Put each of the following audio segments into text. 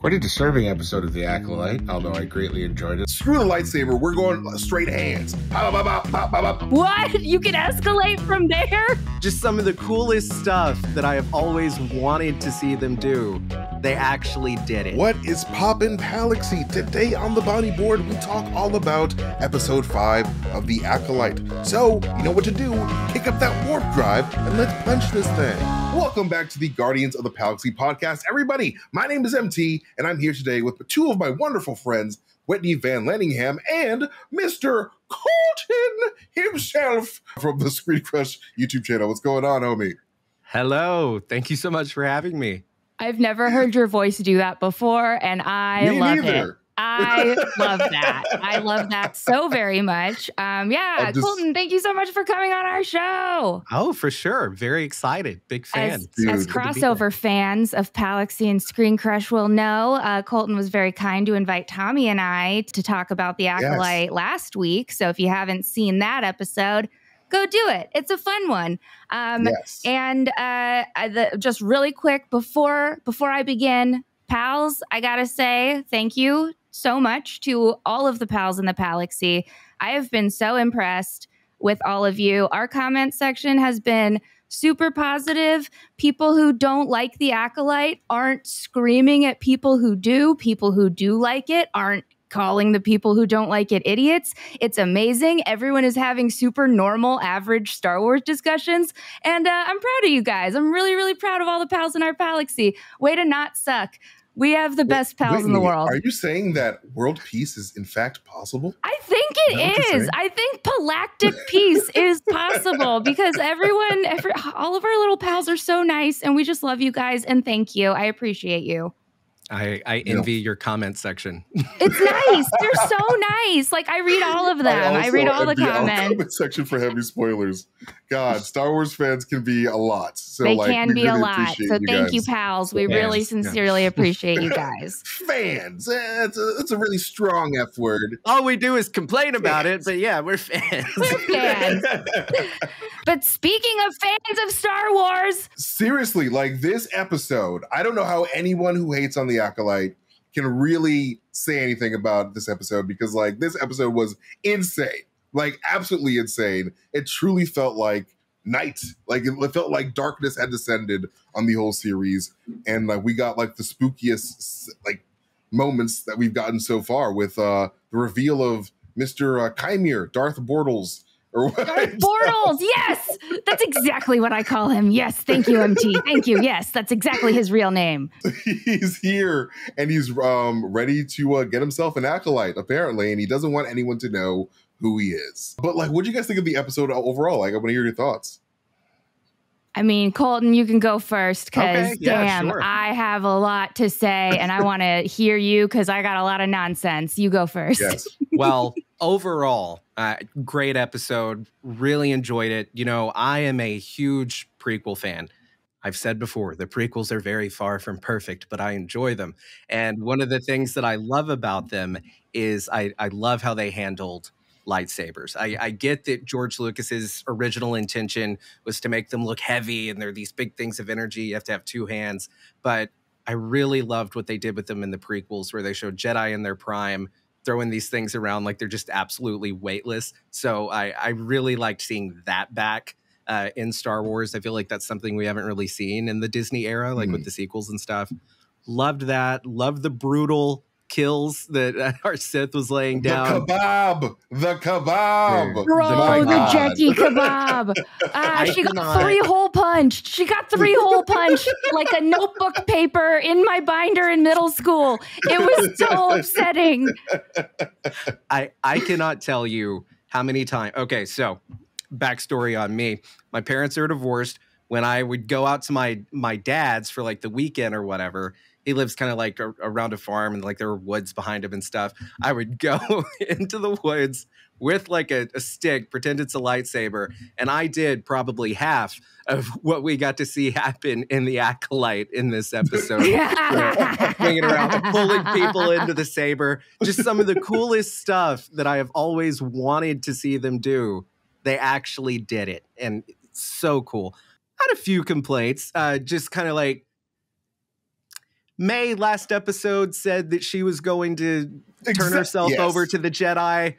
Quite a disturbing episode of The Acolyte, although I greatly enjoyed it. Screw the lightsaber, we're going straight hands. What? You can escalate from there? Just some of the coolest stuff that I have always wanted to see them do. They actually did it. What is poppin' Palaxy? Today on the Bounty Board, we talk all about episode 5 of The Acolyte. So, you know what to do. Pick up that warp drive and let's punch this thing. Welcome back to the Guardians of the Palaxy podcast, everybody. My name is MT, and I'm here today with two of my wonderful friends, Whitney Van Laningham and Mr. Colton himself from the Screen Crush YouTube channel. What's going on, homie? Hello. Thank you so much for having me. I've never heard your voice do that before, and I love it. I love that. I love that so very much. Colton, thank you so much for coming on our show. Oh, for sure. Very excited. Big fan. As crossover fans of Palaxy and Screen Crush will know, Colton was very kind to invite Tommy and I to talk about The Acolyte last week. So if you haven't seen that episode, go do it. It's a fun one. And just really quick before I begin, pals, I gotta say thank you so much to all of the pals in the Palaxy. I have been so impressed with all of you. Our comment section has been super positive. People who don't like The Acolyte aren't screaming at people who do. People who do like it aren't calling the people who don't like it idiots. It's amazing. Everyone is having super normal, average Star Wars discussions. And I'm proud of you guys. I'm really, really proud of all the pals in our Palaxy. Way to not suck. We have the best pals in the world. Are you saying that world peace is in fact possible? I think it is. I think galactic peace is possible because all of our little pals are so nice and we just love you guys and thank you. I appreciate you. I envy your comment section. It's nice. They're so nice. Like, I read all of them. I read all the comments. Comment section for heavy spoilers. God, Star Wars fans can be a lot. So they can be a lot. So thank you, pals. We really sincerely appreciate you guys. Fans. That's a really strong F word. All we do is complain about it, but yeah, we're fans. We're fans. But speaking of fans of Star Wars. Seriously, like this episode, I don't know how anyone who hates on The Acolyte can really say anything about this episode because like this episode was insane. Like absolutely insane. It truly felt like night. Like it felt like darkness had descended on the whole series. And like we got like the spookiest like moments that we've gotten so far with the reveal of Mr. Chimere, Darth Bortles. Darth Bortles, yes! That's exactly what I call him. Yes, thank you, MT. Thank you. Yes, that's exactly his real name. He's here, and he's ready to get himself an acolyte, apparently, and he doesn't want anyone to know who he is. But, like, what do you guys think of the episode overall? Like, I want to hear your thoughts. I mean, Colton, you can go first because, sure. I have a lot to say, and I want to hear you because I got a lot of nonsense. You go first. Yes. Well, overall, great episode. Really enjoyed it. You know, I am a huge prequel fan. I've said before, the prequels are very far from perfect, but I enjoy them. And one of the things that I love about them is I love how they handled lightsabers. I get that George Lucas's original intention was to make them look heavy and they're these big things of energy. You have to have two hands. But I really loved what they did with them in the prequels where they showed Jedi in their prime throwing these things around like they're just absolutely weightless. So I really liked seeing that back in Star Wars. I feel like that's something we haven't really seen in the Disney era, like with the sequels and stuff. Loved that. Loved the brutal kills that our Sith was laying down. The kebab. Bro, the Jecki kebab. She got 3-hole punched. She got 3-hole punched like a notebook paper in my binder in middle school. It was so upsetting. I cannot tell you how many times. Okay, so backstory on me. My parents are divorced. When I would go out to my dad's for like the weekend or whatever, he lives kind of like around a farm and like there were woods behind him and stuff. I would go into the woods with like a stick, pretend it's a lightsaber. And I did probably half of what we got to see happen in The Acolyte in this episode. Swinging around, pulling people into the saber. Just some of the coolest stuff that I have always wanted to see them do. They actually did it. And it's so cool. I had a few complaints, just kind of like, May last episode said that she was going to turn herself over to the Jedi.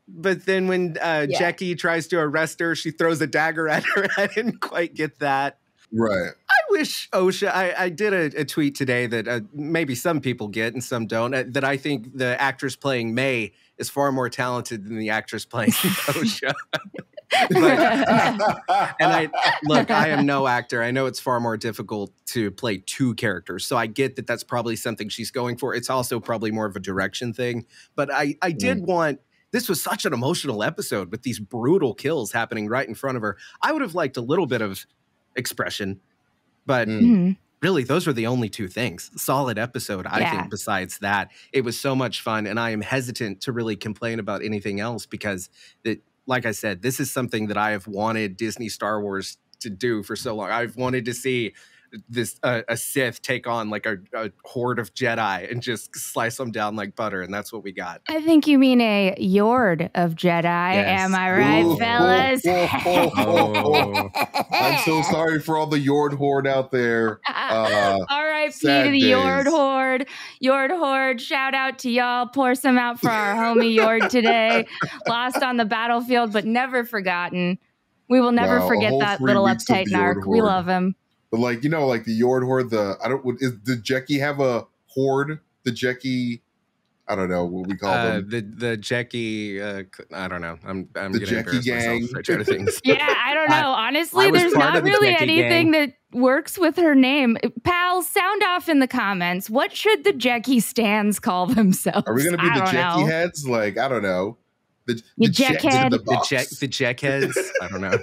But then when Jecki tries to arrest her, she throws a dagger at her. I didn't quite get that. Right. I wish Osha, I did a tweet today that maybe some people get and some don't, that I think the actress playing May is far more talented than the actress playing Osha. I am no actor. I know it's far more difficult to play two characters. So I get that that's probably something she's going for. It's also probably more of a direction thing. But I did want, this was such an emotional episode with these brutal kills happening right in front of her. I would have liked a little bit of expression, but really those were the only two things. Solid episode, I think. Besides that, it was so much fun, and I am hesitant to really complain about anything else because like I said, this is something that I have wanted Disney Star Wars to do for so long. I've wanted to see this a Sith take on like a horde of Jedi and just slice them down like butter, and that's what we got. I think you mean a Yord of Jedi. Yes. Am I right, fellas? I'm so sorry for all the Yord horde out there. R.I.P. to the Yord horde. Yord horde, shout out to y'all. Pour some out for our homie Yord today. Lost on the battlefield, but never forgotten. We will never forget that little uptight narc. We love him. But like, you know, like the Yord horde, did Jecki have a horde? The Jecki, I don't know what we call them. The Jecki, I don't know. I'm the Jecki gang. Yeah, I don't know. Honestly, there's not really anything that works with her name. Pals, sound off in the comments. What should the Jecki stands call themselves? Are we going to be the Jecki heads? Like, I don't know. The Jeckhead. The Jeckheads. I don't know.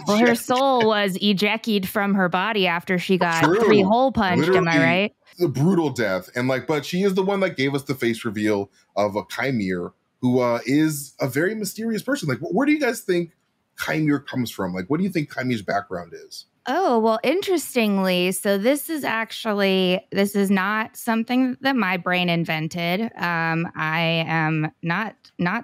Well, her soul was ejected from her body after she got 3 hole punched. Literally, am I right? The brutal death, and but she is the one that gave us the face reveal of a Chimere, who is a very mysterious person. Like, where do you guys think Chimere comes from? Like, what do you think Chimere's background is? Oh, well, interestingly, so this is not something that my brain invented. I am not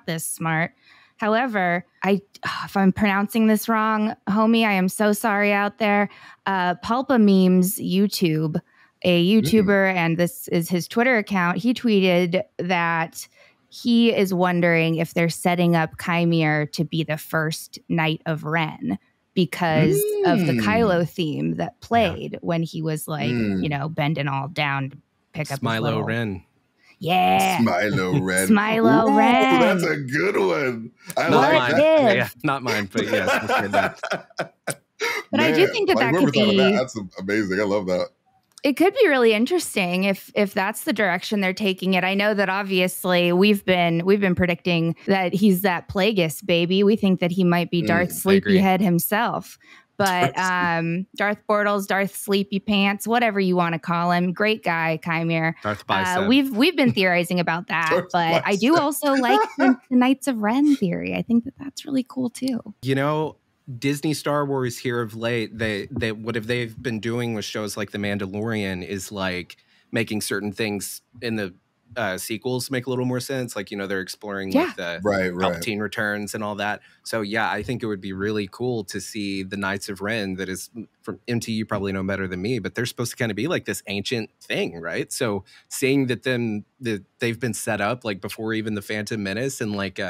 this smart. However, if I'm pronouncing this wrong, homie, I am so sorry out there. Pulpa Memes YouTube, a YouTuber, and this is his Twitter account. He tweeted that he is wondering if they're setting up Chimere to be the first Knight of Ren, because of the Kylo theme that played when he was like, bending all down to pick up Smilo Ren. Yeah. Smilo Ren. Smilo Ren. That's a good one. I not like mine. that. Yeah, not mine, but yes, let's hear that. But I do think that could be... That's amazing. I love that. It could be really interesting if that's the direction they're taking it. I know that obviously we've been predicting that he's that Plagueis baby. We think that he might be Darth Sleepyhead himself. But Darth Bortles, Darth Sleepy Pants, whatever you want to call him, great guy, Chimere. Darth Bicep. We've been theorizing about that, but I do also like the Knights of Ren theory. I think that that's really cool too. You know, Disney Star Wars here of late, they what have they've been doing with shows like The Mandalorian is like making certain things in the sequels make a little more sense. Like, they're exploring like the Palpatine returns and all that. So yeah, I think it would be really cool to see the Knights of Ren, that is from MT, you probably know better than me, but they're supposed to kind of be like this ancient thing, right? So seeing that they've been set up like before even the Phantom Menace, and like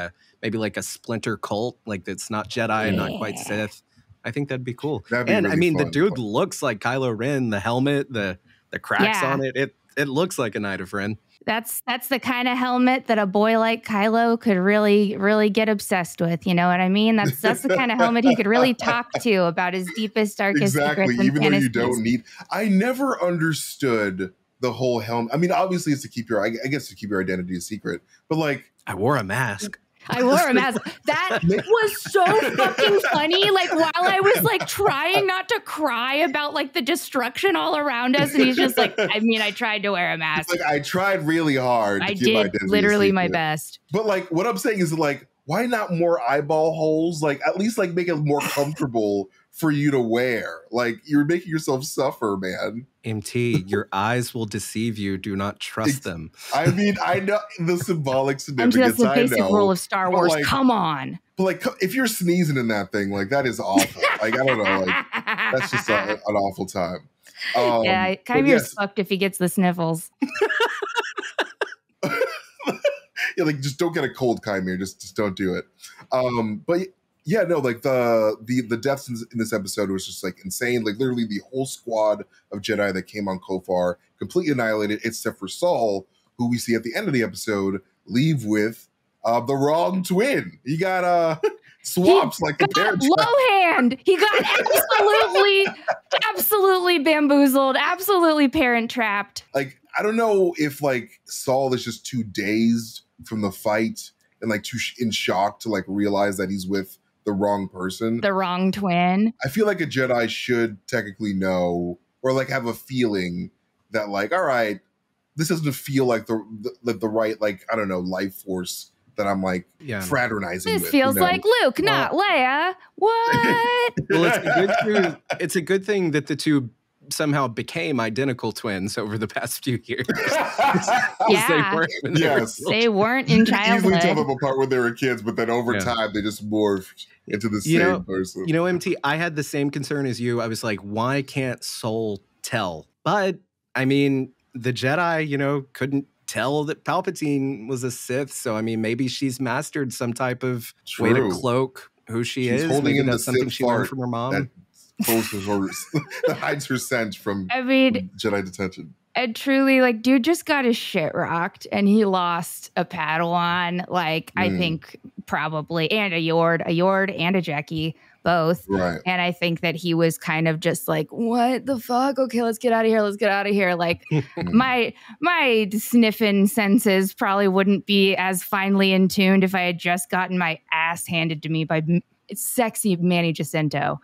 maybe like a splinter cult, like that's not Jedi and not quite Sith. I think that'd be cool. And really, I mean, the dude looks like Kylo Ren, the helmet, the cracks on it. It looks like a Knight of Ren. That's the kind of helmet that a boy like Kylo could really, really get obsessed with. You know what I mean? That's the kind of helmet he could really talk to about his deepest, darkest secrets. Even though you don't need. I never understood the whole helmet. I mean, obviously it's to keep your identity a secret, but like, I wore a mask. I wore a mask. That was so fucking funny. Like, while I was like trying not to cry about like the destruction all around us, and he's just like, I mean, I tried to wear a mask. Like, I tried really hard. I did literally my best. But like, what I'm saying is like, why not more eyeball holes? Like, at least like make it more comfortable for you to wear. Like, you're making yourself suffer, man. MT, your eyes will deceive you. Do not trust them. I mean, I know the symbolic significance. That's the basic rule of Star Wars. Like, come on. But like, if you're sneezing in that thing, like, that is awful. Like, I don't know. Like, that's just an awful time. Yeah, Kymir's fucked if he gets the sniffles. Yeah, like just don't get a cold, Kymir. Just don't do it. But yeah, no, like the deaths in this episode was just like insane. Like literally the whole squad of Jedi that came on Kofar completely annihilated, except for Saul, who we see at the end of the episode leave with the wrong twin. He got swaps like the parent trap. Lowhand. He got absolutely bamboozled, absolutely parent trapped. Like I don't know if like Saul is just too dazed from the fight and like too in shock to like realize that he's with the wrong person, the wrong twin. I feel like a Jedi should technically know or like have a feeling that like, all right, this doesn't feel like the right, like, I don't know, life force that I'm like fraternizing this with. Feels like Luke, not Leia. What? Well, it's a good thing that the two somehow became identical twins over the past few years. Yeah. They weren't in childhood. You could easily tell them apart when they were kids, but then over time they just morphed into the same person. You know, MT, I had the same concern as you. I was like, why can't Soul tell? But I mean, the Jedi, couldn't tell that Palpatine was a Sith. So I mean, maybe she's mastered some type of way to cloak who she's is. Holding maybe in that's something she learned from her mom. That hides her scent from Jedi detention. And truly, like, dude just got his shit rocked and he lost a Padawan, like, I think probably, and a Yord and a Jecki, both. Right. And I think that he was kind of just like, what the fuck? Okay, let's get out of here. Like, my sniffing senses probably wouldn't be as finely in tuned if I had just gotten my ass handed to me by sexy Manny Jacinto.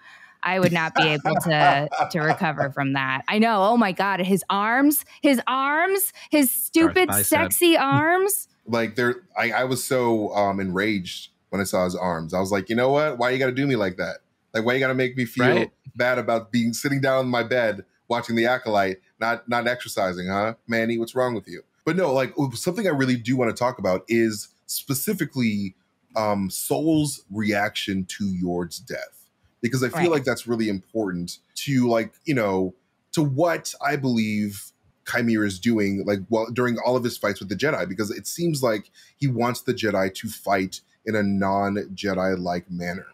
I would not be able to recover from that. I know. Oh my God. His arms, his stupid, sexy arms. Like I was so enraged when I saw his arms. I was like, you know what? Why you got to do me like that? Like, why you got to make me feel bad about sitting down in my bed watching The Acolyte, not exercising, huh? Manny, what's wrong with you? But no, like something I really do want to talk about is specifically Soul's reaction to Yord's death. Because I feel like that's really important to to what I believe Kymir is doing, like during all of his fights with the Jedi, because it seems like he wants the Jedi to fight in a non-Jedi-like manner.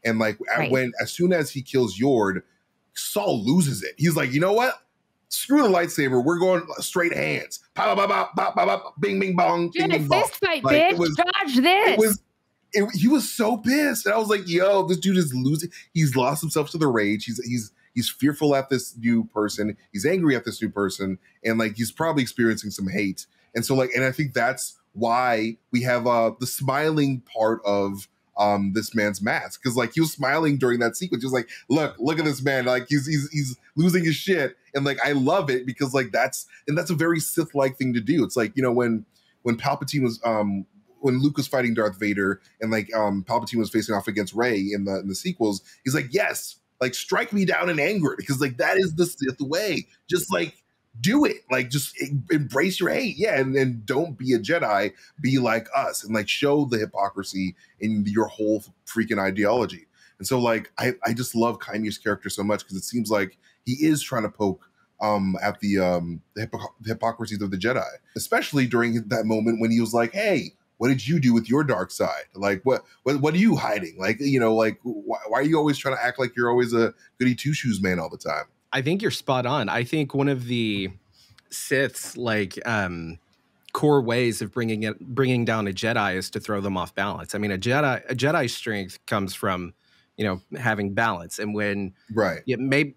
And like as soon as he kills Yord, Saul loses it. He's like, you know what? Screw the lightsaber. We're going straight hands. Pop, pop, pop, pop, pop, pop, bing, bing, bong. You're bing, in a bing, fist fight, bitch. Dodge this. He was so pissed, and I was like, "Yo, this dude is losing. He's lost himself to the rage. He's fearful at this new person. He's angry at this new person, and like he's probably experiencing some hate. And so and I think that's why we have the smiling part of this man's mask, because like he was smiling during that sequence. He was like, look at this man, like he's losing his shit, and like I love it because like that's a very Sith-like thing to do. It's like when Palpatine was when Luke was fighting Darth Vader and like Palpatine was facing off against Rey in the sequels, he's like, yes, like strike me down in anger, because like that is the Sith way. Just like do it, like just embrace your hate, and don't be a Jedi, be like us, and like show the hypocrisy in your whole freaking ideology. And so like I just love Kymir's character so much, because it seems like he is trying to poke at the hypocrisies of the Jedi, especially during that moment when he was like, hey, what did you do with your dark side? Like, what are you hiding? Like, like, why are you always trying to act like you're always a goody two-shoes man all the time? I think you're spot on. I think one of the Sith's core ways of bringing down a Jedi is to throw them off balance. I mean, a Jedi's strength comes from having balance, and when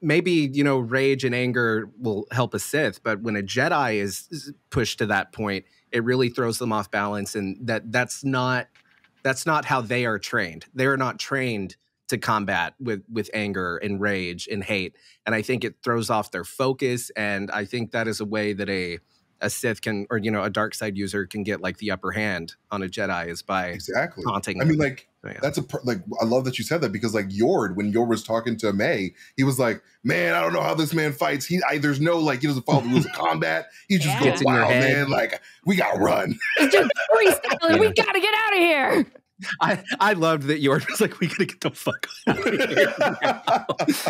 maybe rage and anger will help a Sith, but when a Jedi is pushed to that point, it really throws them off balance, and that's not how they are trained. They are not trained to combat with anger and rage and hate, and I think it throws off their focus. And I think that is a way that a Sith can, or a dark side user can get like the upper hand on a Jedi, is by taunting them. I mean, like that's I love that you said that, because like when Yord was talking to May, he was like, man, I don't know how this man fights. He doesn't follow the rules of combat. He just goes wild, man. Like, we gotta run. He's just freestyling. We gotta get out of here. I loved that Yord was like, we gotta get the fuck out of here now.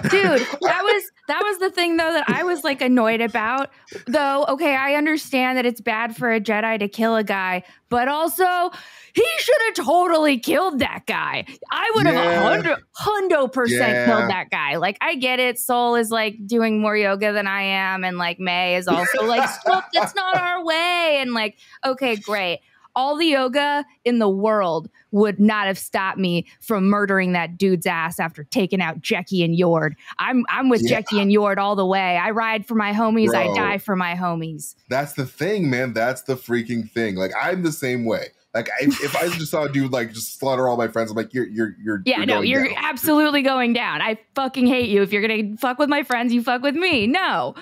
Dude, that was the thing though that I was like annoyed about. Though, okay, I understand that it's bad for a Jedi to kill a guy, but also he should have totally killed that guy. I would have 100% killed that guy. Like, I get it. Soul is like doing more yoga than I am, and like May is also like, stop, that's not our way. And like, okay, great. All the yoga in the world would not have stopped me from murdering that dude's ass after taking out Jecki and Yord. I'm with Jecki and Yord all the way. I ride for my homies. Bro, I die for my homies. That's the thing, man. That's the freaking thing. Like, I'm the same way. Like, if I just saw a dude like just slaughter all my friends, I'm like, you're absolutely going down. I fucking hate you. If you're gonna fuck with my friends, you fuck with me. No.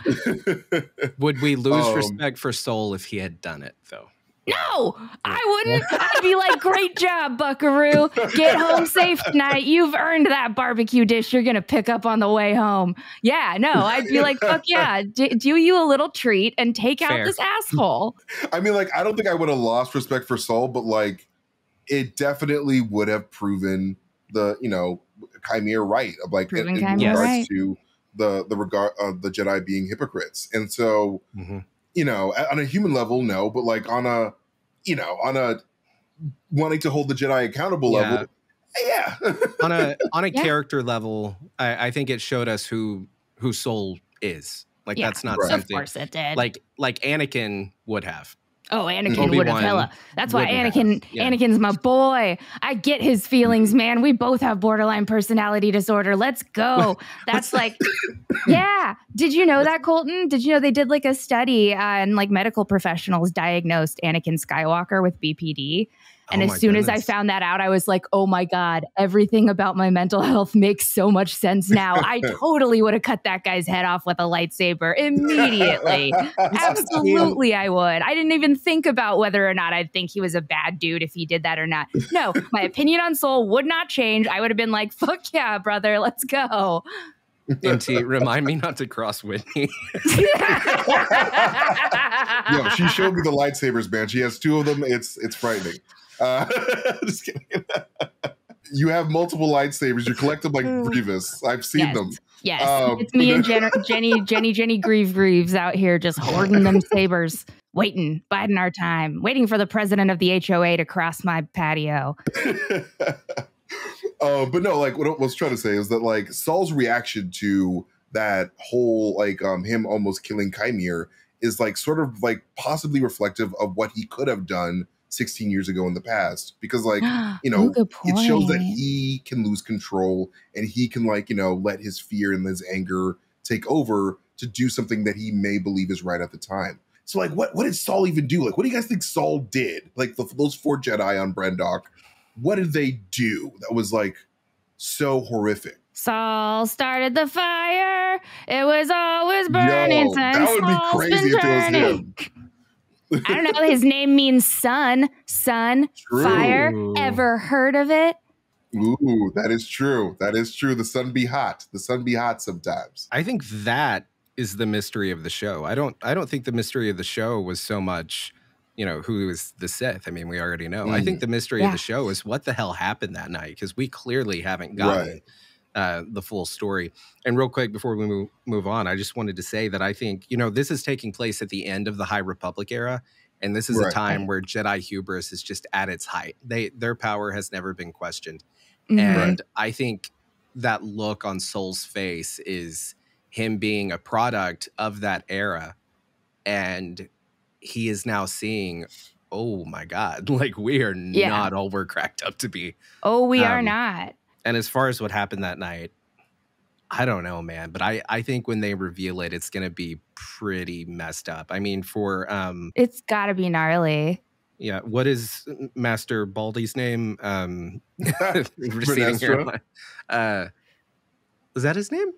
Would we lose respect for Soul if he had done it though? No, I wouldn't. I'd be like, great job, Buckaroo. Get home safe tonight. You've earned that barbecue dish you're going to pick up on the way home. Yeah, no, I'd be like, fuck yeah. Do you a little treat and take out this asshole. I mean, like, I don't think I would have lost respect for Soul, but like, it definitely would have proven the, Chimera right. Of like, in regards to the regard of the Jedi being hypocrites. And so, on a human level, no, but like on a wanting to hold the Jedi accountable level, on a character level, I think it showed us who Soul is. Like that's not something. Of course it did. Like Anakin would have. Oh, Anakin would have hella. That's why Anakin's my boy. I get his feelings, man. We both have borderline personality disorder. Let's go. That's like, yeah. Did you know that, Colton? Did you know they did like a study and like medical professionals diagnosed Anakin Skywalker with BPD? And as soon as I found that out, I was like, oh my God, everything about my mental health makes so much sense now. I totally would have cut that guy's head off with a lightsaber immediately. Absolutely, I would. I didn't even think about whether or not I'd think he was a bad dude if he did that or not. No, my opinion on Soul would not change. I would have been like, fuck yeah, brother, let's go. NT, remind me not to cross Whitney. Yo, she showed me the lightsabers, man. She has two of them. It's frightening. Just kidding. You have multiple lightsabers. You collect them like Grievous. I've seen them. Yes, it's me and Jenny Greaves out here just hoarding them sabers, biding our time, waiting for the president of the HOA to cross my patio. But no, like what I was trying to say is that like Saul's reaction to that whole like him almost killing Chimera is like sort of like possibly reflective of what he could have done 16 years ago in the past, because like it shows that he can lose control and he can like let his fear and his anger take over to do something that he may believe is right at the time. So like what did Saul even do? Like what do you guys think Saul did? Like those 4 Jedi on Brendok, what did they do that was like so horrific? Saul started the fire. It was always burning. That would be crazy if it was him. I don't know. His name means sun, fire. Ever heard of it? Ooh, that is true. That is true. The sun be hot. The sun be hot sometimes. I think that is the mystery of the show. I don't think the mystery of the show was so much, who is the Sith. I mean, we already know. I think the mystery of the show is what the hell happened that night, because we clearly haven't gotten the full story. And real quick, before we move on, I just wanted to say that I think, this is taking place at the end of the High Republic era. And this is a time where Jedi hubris is just at its height. Their power has never been questioned. And I think that look on Soul's face is him being a product of that era. And he is now seeing, oh my God, like we are not all we're cracked up to be. Oh, we are not. And as far as what happened that night, I don't know, man. But I think when they reveal it, it's going to be pretty messed up. I mean, it's got to be gnarly. Yeah. What is Master Baldy's name? Receding hairline. Was that his name?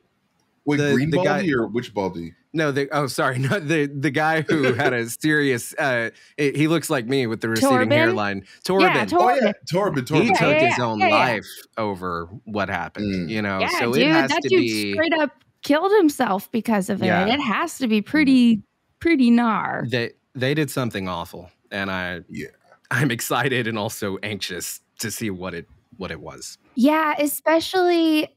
Wait, Green Baldy or which Baldy? No, the guy who had a serious. He looks like me with the receding hairline. Torben. Yeah, Torben. He took his own life over what happened. Yeah, so dude, it has that to dude be straight up killed himself because of it. It has to be pretty gnar. They did something awful, and I'm excited and also anxious to see what it was. Yeah, especially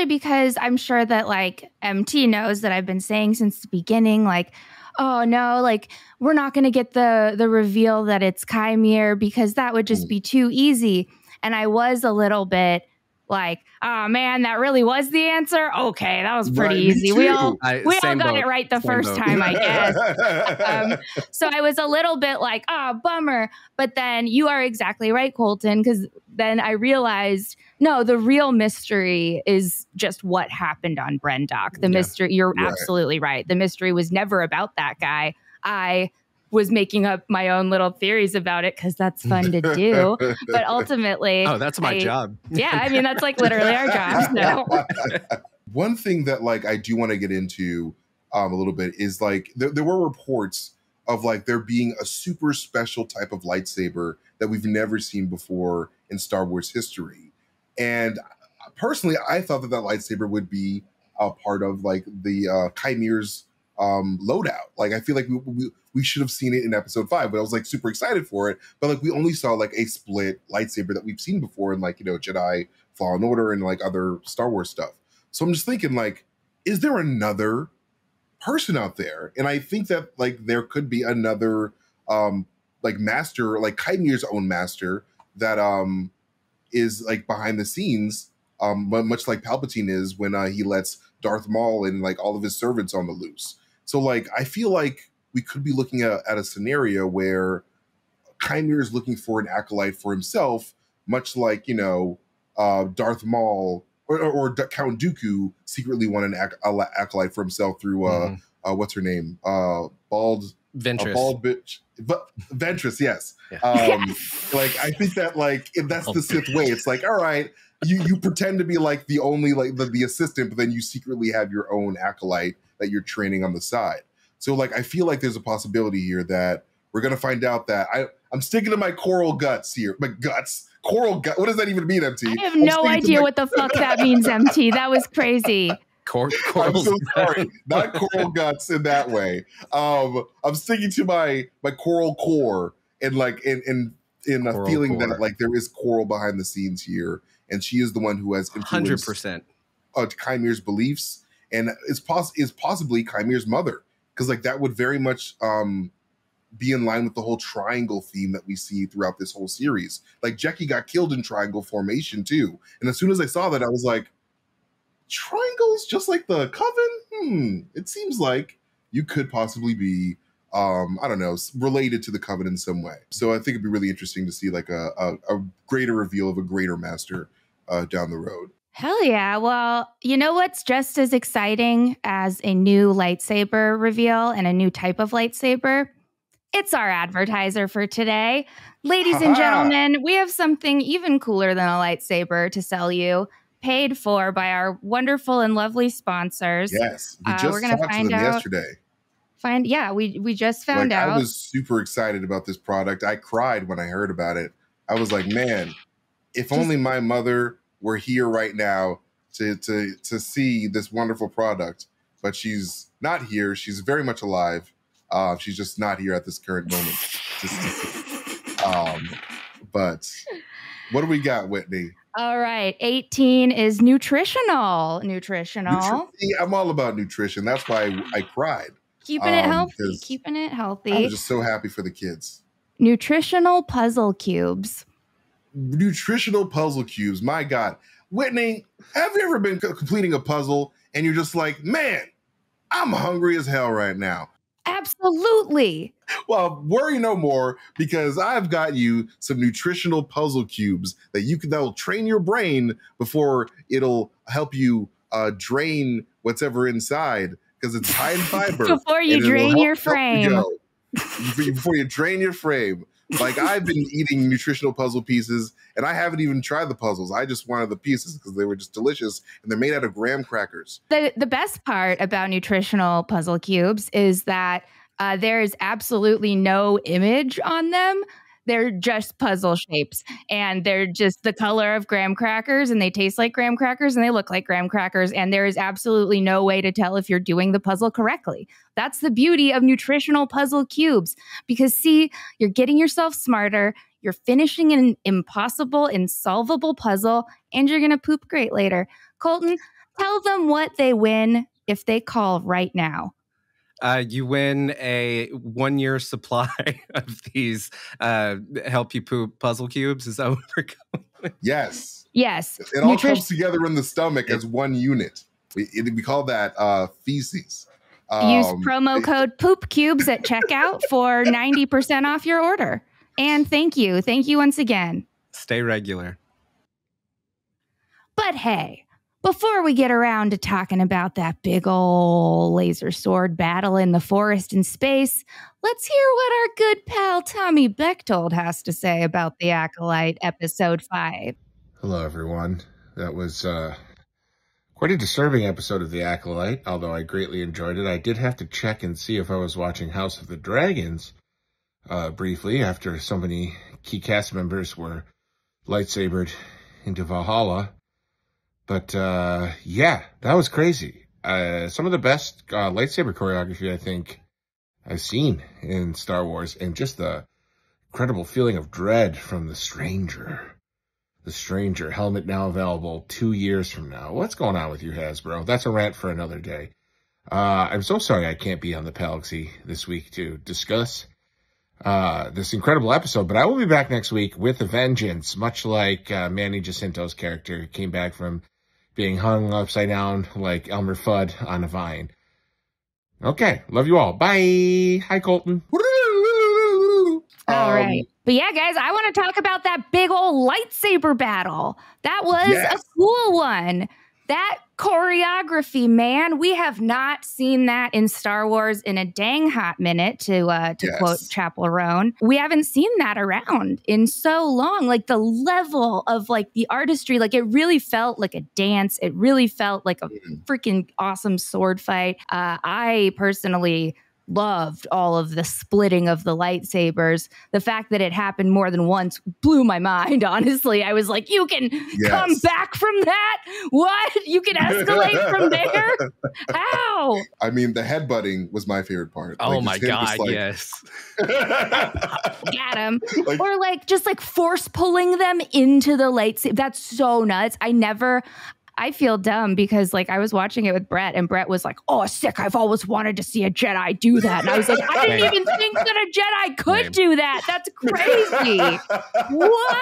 because I'm sure that like MT knows that I've been saying since the beginning, like, oh no, like we're not going to get the reveal that it's Chimere because that would just be too easy. And I was a little bit like, oh man, that really was the answer. Okay, that was pretty easy. We all got it right the first time, I guess. So I was a little bit like, bummer. But then you are exactly right, Colton, because then I realized, no, the real mystery is just what happened on Brendock. The mystery, you're absolutely right. The mystery was never about that guy. I was making up my own little theories about it because that's fun to do. But ultimately... Oh, that's my job. Yeah, I mean, that's like literally our job. So. One thing that like I do want to get into a little bit is like there were reports of like there being a super special type of lightsaber that we've never seen before in Star Wars history. And personally, I thought that lightsaber would be a part of like the Chimere's loadout. Like I feel like we should have seen it in episode 5, but I was like super excited for it. But like we only saw like a split lightsaber that we've seen before in like, you know, Jedi Fallen Order and like other Star Wars stuff. So I'm just thinking like, is there another person out there? And I think that like there could be another like master, like Chimere's own master that is like behind the scenes, much like Palpatine is when he lets Darth Maul and like all of his servants on the loose. So like I feel like we could be looking at a scenario where Chimere is looking for an acolyte for himself, much like, you know, Darth Maul or Count Dooku secretly wanted an acolyte for himself through what's her name, Ventress. Bald bitch, Ventress. Yes. Yeah. Like I think that like if that's the Sith way, it's like, all right, you pretend to be like the only like the assistant, but then you secretly have your own acolyte that you're training on the side. So like I feel like there's a possibility here that we're gonna find out that I'm sticking to my coral guts here. My guts. Coral gut. What does that even mean, MT? I have no idea what the fuck that means, MT. That was crazy. I'm so sorry. Not coral guts in that way. I'm sticking to my coral core and like in a feeling that like there is coral behind the scenes here, and she is the one who has influenced 100% Chimere's beliefs, and is possibly Chimere's mother, because like that would very much be in line with the whole triangle theme that we see throughout this whole series. Like Jecki got killed in triangle formation too, and as soon as I saw that, I was like, triangles just like the Coven? It seems like you could possibly be I don't know, related to the Coven in some way. So I think it'd be really interesting to see like a greater reveal of a greater master down the road. Hell yeah. Well, you know what's just as exciting as a new lightsaber reveal and a new type of lightsaber? It's our advertiser for today. Ladies and gentlemen, we have something even cooler than a lightsaber to sell you, paid for by our wonderful and lovely sponsors. Yes, we just talked to them yesterday. We just found out. I was super excited about this product. I cried when I heard about it. I was like, man, if only my mother were here right now to see this wonderful product. But she's not here. She's very much alive. She's just not here at this current moment. But what do we got, Whitney? All right. 18 is nutritional. I'm all about nutrition. That's why I cried. Keeping it healthy. I was just so happy for the kids. Nutritional puzzle cubes. My God. Whitney, have you ever been completing a puzzle and you're just like, man, I'm hungry as hell right now? Absolutely. Well, worry no more, because I've got you some nutritional puzzle cubes that will train your brain before it'll help you drain whatever inside, because it's high in fiber. Before you drain your frame. Before you drain your frame. Like, I've been eating nutritional puzzle pieces, and I haven't even tried the puzzles. I just wanted the pieces because they were just delicious, and they're made out of graham crackers. The best part about nutritional puzzle cubes is that there is absolutely no image on them. They're just puzzle shapes, and they're just the color of graham crackers, and they taste like graham crackers, and they look like graham crackers, and there is absolutely no way to tell if you're doing the puzzle correctly. That's the beauty of nutritional puzzle cubes, because see, you're getting yourself smarter, you're finishing an impossible, insolvable puzzle, and you're going to poop great later. Colton, tell them what they win if they call right now. You win a 1-year supply of these help you poop puzzle cubes. Is that what we're going with? Yes. Yes. It all comes together in the stomach as one unit. We call that feces. Use promo code POOPCUBES at checkout for 90% off your order. And thank you. Thank you once again. Stay regular. But hey, before we get around to talking about that big ol' laser sword battle in the forest in space, let's hear what our good pal Tommy Bechtold has to say about The Acolyte Episode 5. Hello, everyone. That was quite a disturbing episode of The Acolyte, although I greatly enjoyed it. I did have to check and see if I was watching House of the Dragons briefly after so many key cast members were lightsabered into Valhalla. But, yeah, that was crazy. Some of the best lightsaber choreography, I think, I've seen in Star Wars. And just the incredible feeling of dread from the Stranger. The Stranger, helmet now available 2 years from now. What's going on with you, Hasbro? That's a rant for another day. I'm so sorry I can't be on the Palaxy this week to discuss this incredible episode, but I will be back next week with a vengeance, much like Manny Jacinto's character came back from being hung upside down like Elmer Fudd on a vine. Okay, love you all. Bye. Hi, Colton. All right. But yeah, guys, I want to talk about that big old lightsaber battle. That was a cool one. That choreography, man, we have not seen that in Star Wars in a dang hot minute, to quote Chapel Roan. We haven't seen that around in so long. Like the level of like the artistry, like it really felt like a dance. It really felt like a freaking awesome sword fight. I personally loved all of the splitting of the lightsabers. The fact that it happened more than once blew my mind, honestly. I was like, you can come back from that? What? You can escalate from there? How? I mean, the headbutting was my favorite part. Oh, like, my God, yes. Got him. Like, or like, just like force pulling them into the lightsaber. That's so nuts. I feel dumb because like I was watching it with Brett and Brett was like, oh, sick. I've always wanted to see a Jedi do that. And I was like, I didn't even think that a Jedi could do that. That's crazy. What?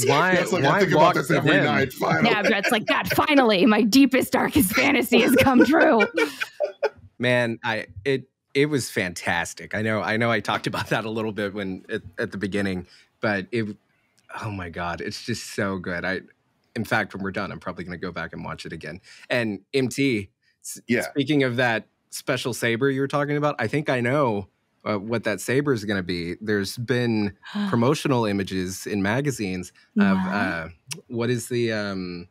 Why I think about this every night. Finally. Yeah, Brett's like, God, finally, my deepest, darkest fantasy has come true. Man, it was fantastic. I know I talked about that a little bit at the beginning, but oh my God, it's just so good. In fact, when we're done, I'm probably going to go back and watch it again. And MT, speaking of that special saber you were talking about, I think I know what that saber is going to be. There's been promotional images in magazines of what is the I'm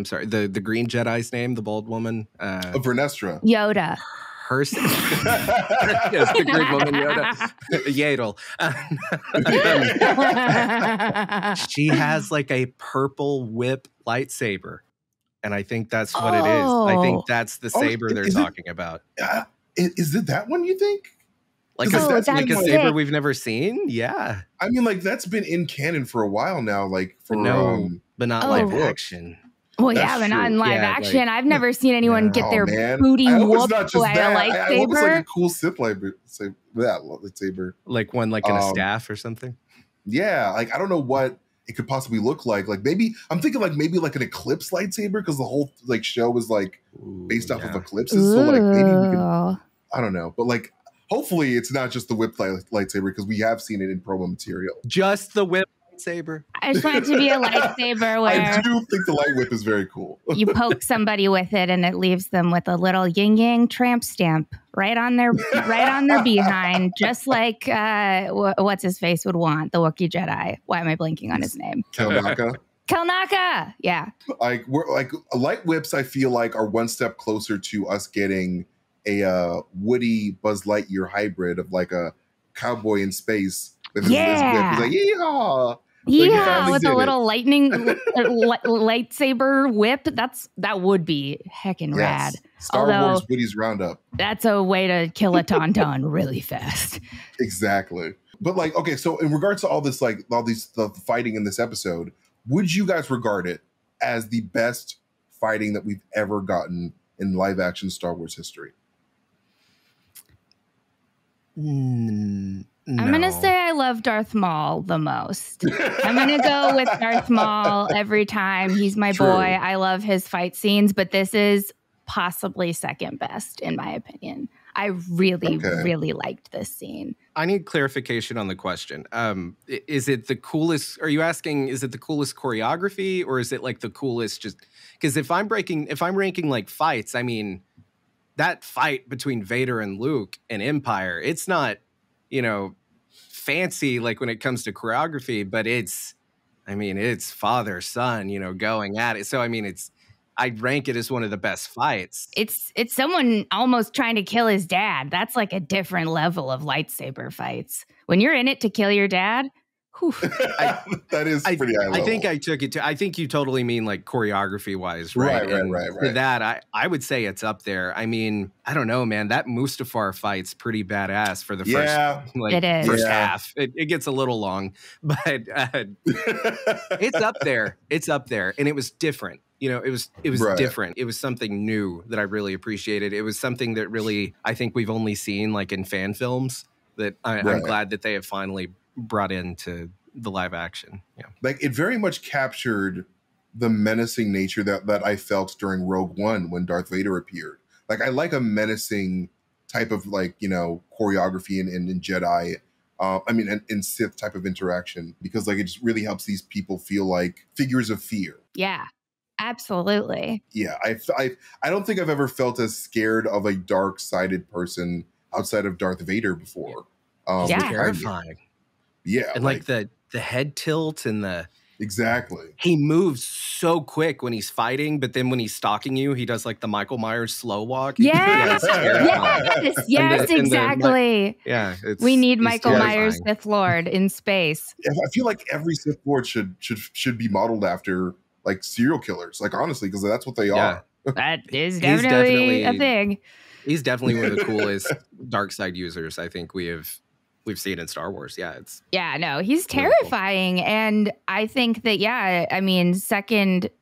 sorry, the Green Jedi's name, the bald woman, Vernestra. Yoda. Yes, the Green Woman Yoda. Yadel. She has like a purple whip lightsaber. And I think that's what it is. I think that's the saber they're talking about. Is it that one, you think? Like a saber we've never seen? Yeah. I mean, like, that's been in canon for a while now. Like, for but not live action. Well, yeah, but not in live action. Like, I've never seen anyone get their booty whooped by a lightsaber. I hope it's like a cool Sith lightsaber. Like one like in a staff or something? Yeah, like I don't know what it could possibly look like. Like maybe, I'm thinking like maybe like an eclipse lightsaber because the whole like show was like based off of eclipses. So like maybe we can, I don't know. But like hopefully it's not just the whip lightsaber because we have seen it in promo material. Just the whip lightsaber. I just want it to be a lightsaber where I do think the light whip is very cool. You poke somebody with it and it leaves them with a little yin yang tramp stamp right on their behind, just like what's his face would want, the Wookiee Jedi. Why am I blanking on his name? Kelnaka. Yeah. Like light whips, I feel like are one step closer to us getting a Woody Buzz Lightyear hybrid of like a cowboy in space with his whip. He's like, yeehaw! Yeah, with a little lightning lightsaber whip. That would be heckin' rad. Star Wars Woody's Roundup. That's a way to kill a tauntaun really fast. Exactly. But like, okay, so in regards to all this, like the fighting in this episode, would you guys regard it as the best fighting that we've ever gotten in live action Star Wars history? No. I'm going to say I love Darth Maul the most. I'm going to go with Darth Maul every time. He's my boy. I love his fight scenes, but this is possibly second best in my opinion. I really, really liked this scene. I need clarification on the question. Is it the coolest? Are you asking, is it the coolest choreography or is it like the coolest just because if I'm ranking like fights, I mean, that fight between Vader and Luke in Empire, it's not, fancy like when it comes to choreography, but it's father son, going at it. So I mean, I'd rank it as one of the best fights. It's someone almost trying to kill his dad. That's like a different level of lightsaber fights. When you're in it to kill your dad. That is pretty high level. I think I took it to. I think you totally mean like choreography wise, right? Right. For that, I would say it's up there. I mean, I don't know, man. That Mustafar fight's pretty badass for the first half. It gets a little long, but it's up there. It's up there, and it was different. It was different. It was something new that I really appreciated. It was something that really I think we've only seen like in fan films. That I'm glad that they have finally brought into the live action. Yeah. Like it very much captured the menacing nature that I felt during Rogue One when Darth Vader appeared. Like I like a menacing type of like, choreography in Jedi. In Sith type of interaction because like it just really helps these people feel like figures of fear. Yeah, absolutely. Yeah. I don't think I've ever felt as scared of a dark-sided person outside of Darth Vader before. Terrifying. Yeah. And like the head tilt and exactly. He moves so quick when he's fighting, but then when he's stalking you, he does like the Michael Myers slow walk. Yes, exactly. We need Michael Myers Sith Lord in space. I feel like every Sith Lord should be modeled after like serial killers. Like honestly, because that's what they are. That is definitely a thing. He's definitely one of the coolest dark side users I think we've seen in Star Wars. He's terrifying. Cool. And I think that,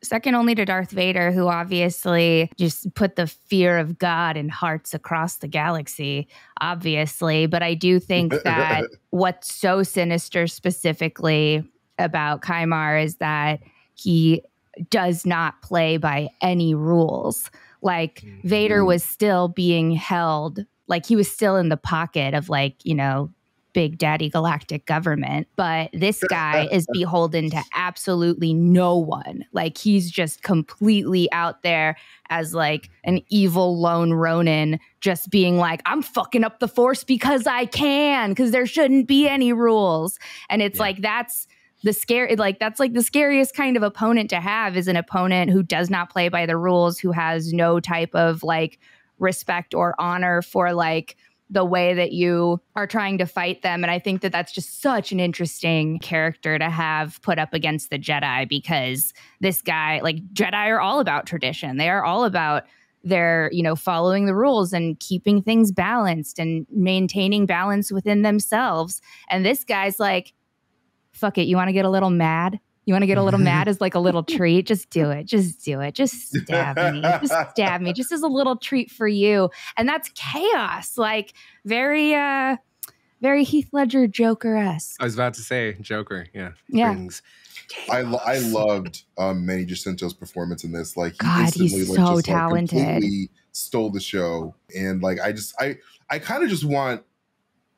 second only to Darth Vader, who obviously just put the fear of God in hearts across the galaxy, obviously. But I do think that what's so sinister specifically about Kymar is that he does not play by any rules. Like Vader was still being held, like he was still in the pocket of Big Daddy Galactic government. But this guy is beholden to absolutely no one. Like he's just completely out there as like an evil lone Ronin, just being like, I'm fucking up the Force because I can, because there shouldn't be any rules. And it's like, that's the scariest kind of opponent to have, is an opponent who does not play by the rules, who has no type of like respect or honor for like the way that you are trying to fight them. And I think that that's just such an interesting character to have put up against the Jedi, because this guy, like Jedi are all about tradition. They are all about their, following the rules and keeping things balanced and maintaining balance within themselves. And this guy's like, fuck it. You want to get a little mad? You want to get a little mad as like a little treat? Just do it. Just do it. Just stab me. Just stab me. Just as a little treat for you. And that's chaos. Like very Heath Ledger Joker-esque. I was about to say Joker. Yeah. I loved Manny Jacinto's performance in this. Like he's so talented. Completely stole the show. And like I kind of just want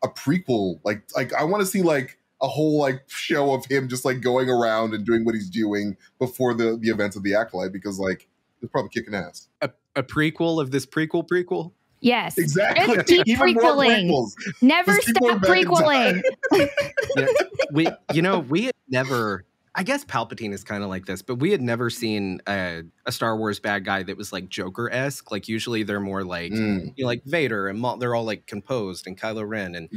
a prequel. Like I want to see like a whole like show of him just like going around and doing what he's doing before the events of the Acolyte, because like it's probably kicking ass. A prequel of this prequel? Yes. Exactly. Just keep prequeling. Never stop prequeling. We had never, I guess Palpatine is kind of like this, but we had never seen a Star Wars bad guy that was like Joker-esque. Like usually they're more like, like Vader and Maul, they're all like composed, and Kylo Ren, and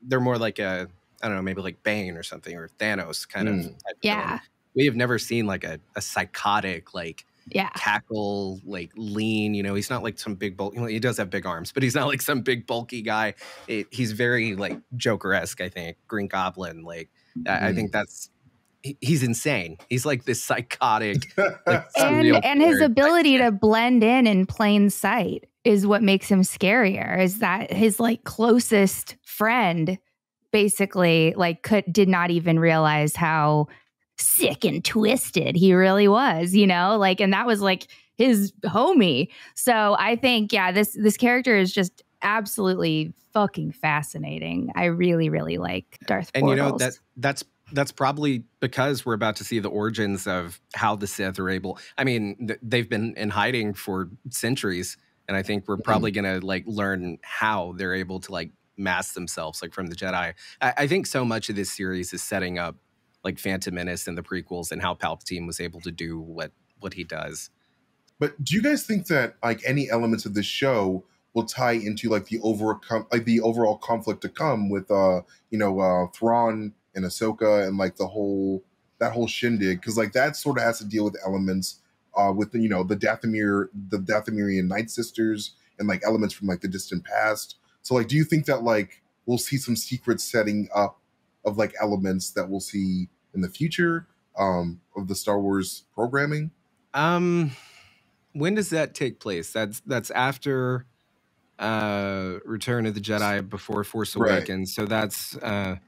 they're more like a I don't know, maybe like Bane or something, or Thanos kind of type Yeah. villain. We have never seen like a psychotic, like cackle, like lean, he's not like some big bulk. He does have big arms, but he's not like some big bulky guy. He's very like Joker-esque, I think. Green Goblin, like I think he's insane. He's like this psychotic, like, and his ability to blend in plain sight is what makes him scarier. Is that his like closest friend basically like did not even realize how sick and twisted he really was, like, and that was like his homie. So I think, this character is just absolutely fucking fascinating. I really, really like Darth Portals. And that's probably because we're about to see the origins of how the Sith are able. I mean, they've been in hiding for centuries, and I think we're probably going to like learn how they're able to like mask themselves like from the Jedi. I think so much of this series is setting up like Phantom Menace and the prequels and how Palpatine was able to do what he does. But do you guys think that like any elements of this show will tie into like the overall conflict to come with Thrawn and Ahsoka and like that whole shindig? Because like that sort of has to deal with elements with the Dathomirian Night Sisters and like elements from like the distant past. So like, do you think that like we'll see some secret setting up of like elements that we'll see in the future of the Star Wars programming? When does that take place? That's after Return of the Jedi, before Force Awakens. So that's I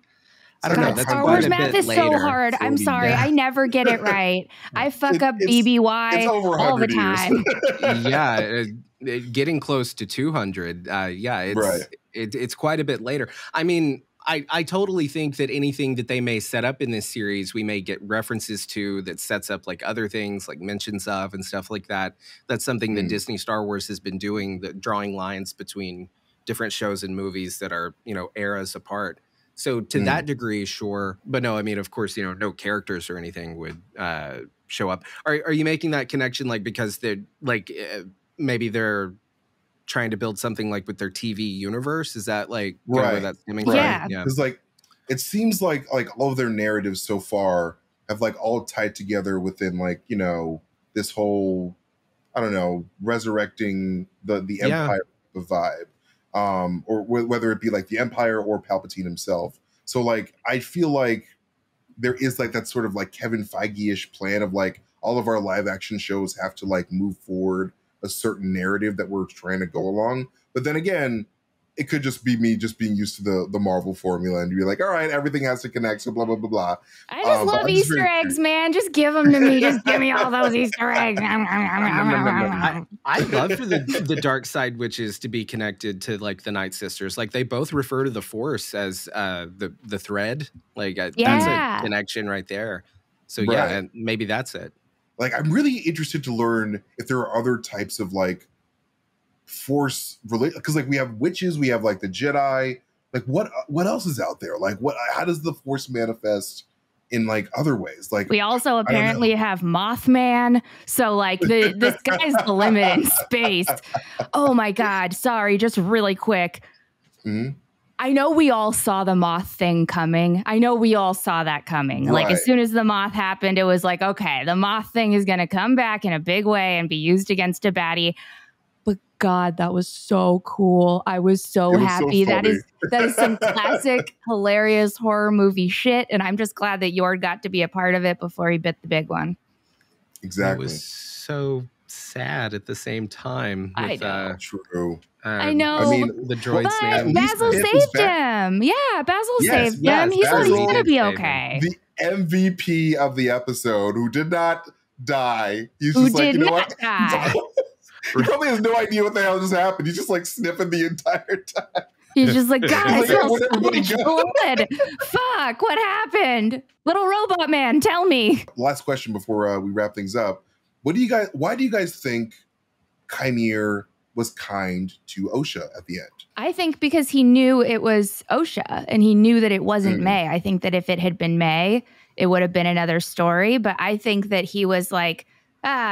don't know. That's Star Wars math is so hard. I'm sorry. I never get it right. I fuck up BBY all the time. Getting close to 200. It's quite a bit later. I mean, I totally think that anything that they may set up in this series, we may get references to that sets up like other things, like mentions of and stuff like that. That's something that Disney Star Wars has been doing, drawing lines between different shows and movies that are, eras apart. So to that degree, sure. But no, I mean, of course, no characters or anything would show up. Are you making that connection like because they're like maybe they're trying to build something like with their TV universe? Is that like where that's coming from? Yeah. Because like it seems like all of their narratives so far have like all tied together within like, this whole, I don't know, resurrecting the Empire vibe. Or whether it be like the Empire or Palpatine himself. So like, I feel like there is like that sort of like Kevin Feige-ish plan of like all of our live action shows have to like move forward a certain narrative that we're trying to go along. But then again, it could just be me just being used to the Marvel formula and be like, all right, everything has to connect, so blah, blah, blah, blah. I just love Easter eggs, man. Just give them to me. Just give me all those Easter eggs. I love for the dark side witches to be connected to like the Night Sisters. Like they both refer to the Force as the thread. Like that's a connection right there. So and maybe that's it. Like I'm really interested to learn if there are other types of like Force related, because like we have witches, we have like the Jedi. Like what else is out there? Like how does the Force manifest in like other ways? Like we also apparently have Mothman. So like the sky's the limit in space. Oh my God. Sorry, just really quick. I know we all saw the moth thing coming. Like as soon as the moth happened, it was like, okay, the moth thing is going to come back in a big way and be used against a baddie. But God, that was so cool. I was so happy. So that is some classic, hilarious horror movie shit. And I'm just glad that Yord got to be a part of it before he bit the big one. Exactly. It was so sad at the same time. I know. True. I know. I mean, the droid's but name. Basil saved him. Yeah, Basil saved him. He's going to be okay. The MVP of the episode who did not die. He's who just like, did you know not what? die. He probably has no idea what the hell just happened. He's just like sniffing the entire time. He's just like, God, I smell where'd everybody so much blood. Fuck, what happened? Little robot man, tell me. Last question before we wrap things up. Why do you guys think Chimere was kind to Osha at the end? I think because he knew it was Osha and he knew that it wasn't May. I think that if it had been May, it would have been another story. But I think that he was like,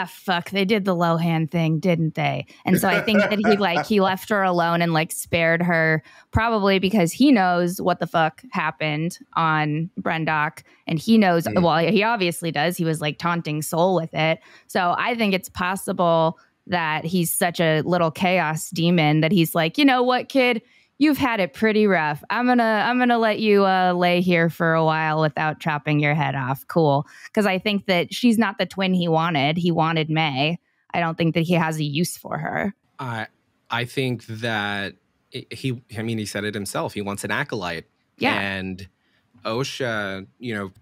fuck, they did the Lohan thing, didn't they? And so I think that he left her alone and like spared her, probably because he knows what the fuck happened on Brendock, and he knows, well, he obviously does. He was like taunting Soul with it. So I think it's possible that he's such a little chaos demon that he's like, you know what, kid? You've had it pretty rough. I'm gonna let you lay here for a while without chopping your head off. Cool, because I think that she's not the twin he wanted. He wanted May. I don't think that he has a use for her. I think that he said it himself. He wants an acolyte. Yeah. And Osha,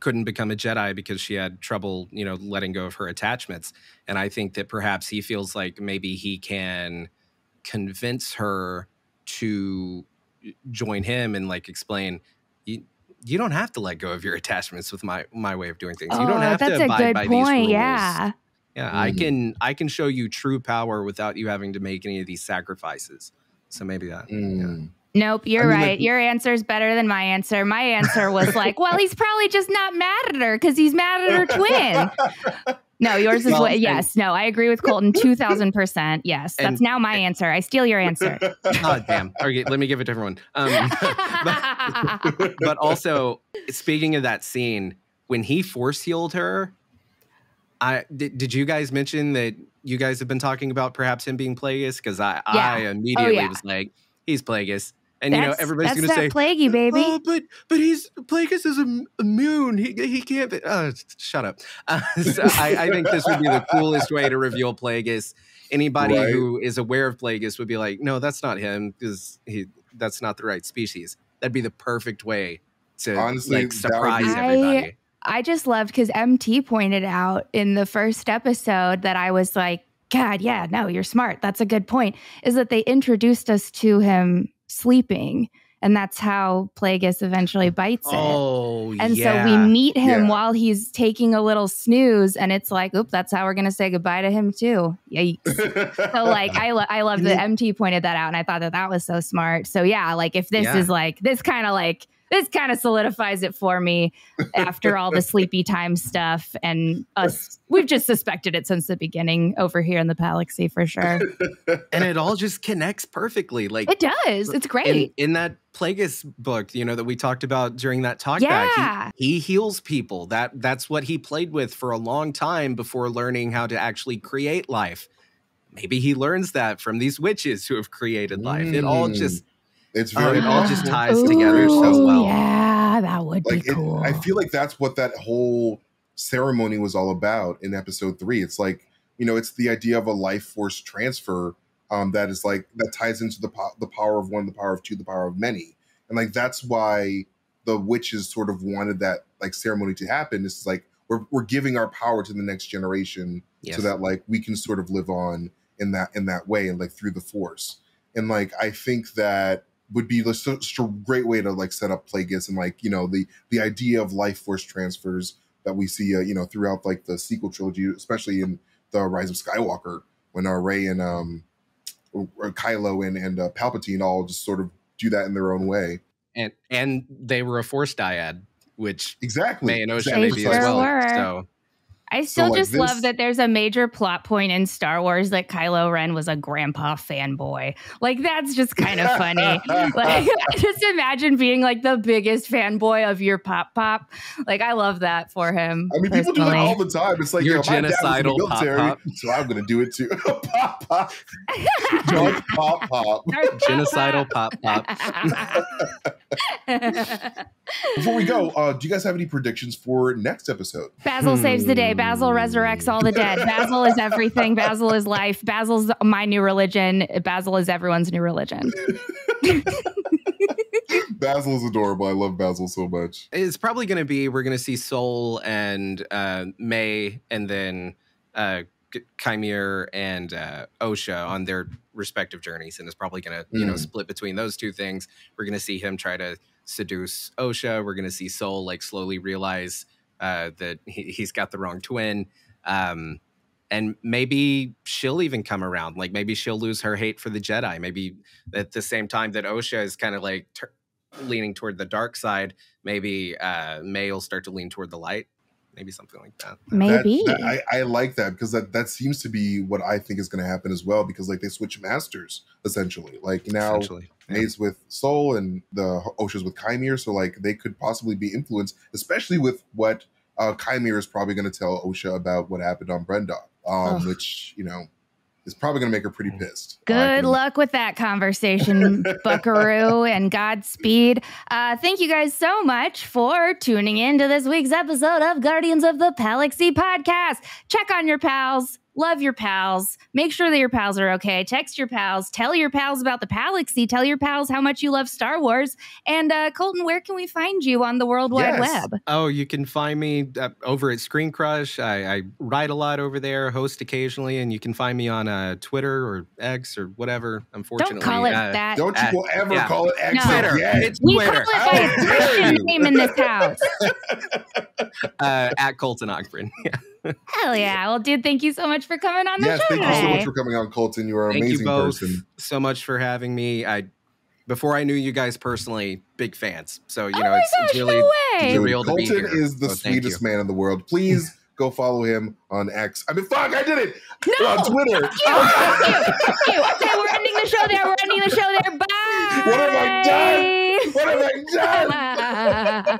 couldn't become a Jedi because she had trouble, letting go of her attachments. And I think that perhaps he feels like maybe he can convince her to join him and like explain, you don't have to let go of your attachments with my way of doing things. You don't have to abide by these rules. Yeah. Yeah, I can show you true power without you having to make any of these sacrifices. So maybe that. Yeah. Nope, you're right. Your answer's better than my answer. My answer was like, well, he's probably just not mad at her because he's mad at her twin. No, yours is yes. No, I agree with Colton 2,000%. Yes, that's now my answer. I steal your answer. Oh, damn. Okay, let me give it to everyone. But also, speaking of that scene, when he force healed her, did you guys mention that you guys have been talking about perhaps him being Plagueis? Because I immediately was like, he's Plagueis. And everybody's going to say, plaguey, baby. Oh, but Plagueis is immune. He can't be. Shut up. So I think this would be the coolest way to reveal Plagueis. Anybody who is aware of Plagueis would be like, no, that's not him because that's not the right species. That'd be the perfect way to surprise everybody. I just loved because MT pointed out in the first episode that I was like, God, yeah, no, you're smart. That's a good point. Is that they introduced us to him sleeping, and that's how Plagueis eventually bites it. Oh, and so we meet him while he's taking a little snooze, and it's like, oop, that's how we're gonna say goodbye to him too. Yikes. So like, I love that MT pointed that out, and I thought that was so smart. So yeah, like if this is like this kind of solidifies it for me after all the sleepy time stuff. And we've just suspected it since the beginning over here in the Palaxy for sure. And it all just connects perfectly. Like it does. It's great. In that Plagueis book, that we talked about during that talkback, he heals people. That's what he played with for a long time before learning how to actually create life. Maybe he learns that from these witches who have created life. It all just... It's very it all just ties together so well. Yeah, that would be cool. I feel like that's what that whole ceremony was all about in episode 3. It's like, it's the idea of a life force transfer that is like, that ties into the power of one, the power of two, the power of many. And like, that's why the witches sort of wanted that like ceremony to happen. It's like, we're giving our power to the next generation so that like we can sort of live on in that way and like through the force. And like, I think that would be such a great way to like set up Plagueis and like, the idea of life force transfers that we see, throughout like the sequel trilogy, especially in the Rise of Skywalker, when Rey and Kylo and Palpatine all just sort of do that in their own way. And they were a force dyad, which May and Osha maybe as well. So I still just love that there's a major plot point in Star Wars that Kylo Ren was a grandpa fanboy. Like, that's just kind of funny. Like, I just imagine being like the biggest fanboy of your pop. Like, I love that for him. I mean, people do that all the time. It's like, your genocidal pop, so I'm going to do it too. Pop. Don't pop. Genocidal pop. Before we go, do you guys have any predictions for next episode? Basil saves the day. Basil resurrects all the dead. Basil is everything. Basil is life. Basil's my new religion. Basil is everyone's new religion. Basil is adorable. I love Basil so much. It's probably going to be, we're going to see Soul and May, and then Chimere and Osha on their respective journeys, and it's probably going to split between those two things. We're going to see him try to seduce Osha. We're going to see Soul like slowly realize that he's got the wrong twin, and maybe she'll even come around. Like maybe she'll lose her hate for the Jedi. Maybe at the same time that Osha is kind of like leaning toward the dark side, maybe May will start to lean toward the light. Maybe something like that. Maybe. I like that because that seems to be what I think is going to happen as well, because like they switch masters essentially. Like now Maze with Soul and the Osha's with Chimere, so like they could possibly be influenced, especially with what Chimere is probably going to tell Osha about what happened on Brendok, which, you know, is probably going to make her pretty pissed. Good luck with that conversation, Buckaroo, and Godspeed. Thank you guys so much for tuning in to this week's episode of Guardians of the Palaxy podcast. Check on your pals. Love your pals. Make sure that your pals are okay. Text your pals. Tell your pals about the Palaxy. Tell your pals how much you love Star Wars. And Colton, where can we find you on the World Wide Web? Oh, you can find me over at Screen Crush. I write a lot over there, host occasionally, and you can find me on Twitter or X or whatever. Unfortunately, don't call it that. Don't you ever call it X? No. Twitter. It's we Twitter. call it by its Christian name in this house. At Colton Ogbunr. Hell yeah. Well, dude, thank you so much for coming on the show thank today. you so much for coming on, Colton. You are an amazing person. So much for having me. Before I knew you guys personally, big fans. So, you know, it's really real to be here. Colton is the sweetest man in the world. Please go follow him on X. I mean, fuck, I did it. No, on Twitter. Fuck you. Okay, we're ending the show there. Bye. What have I done?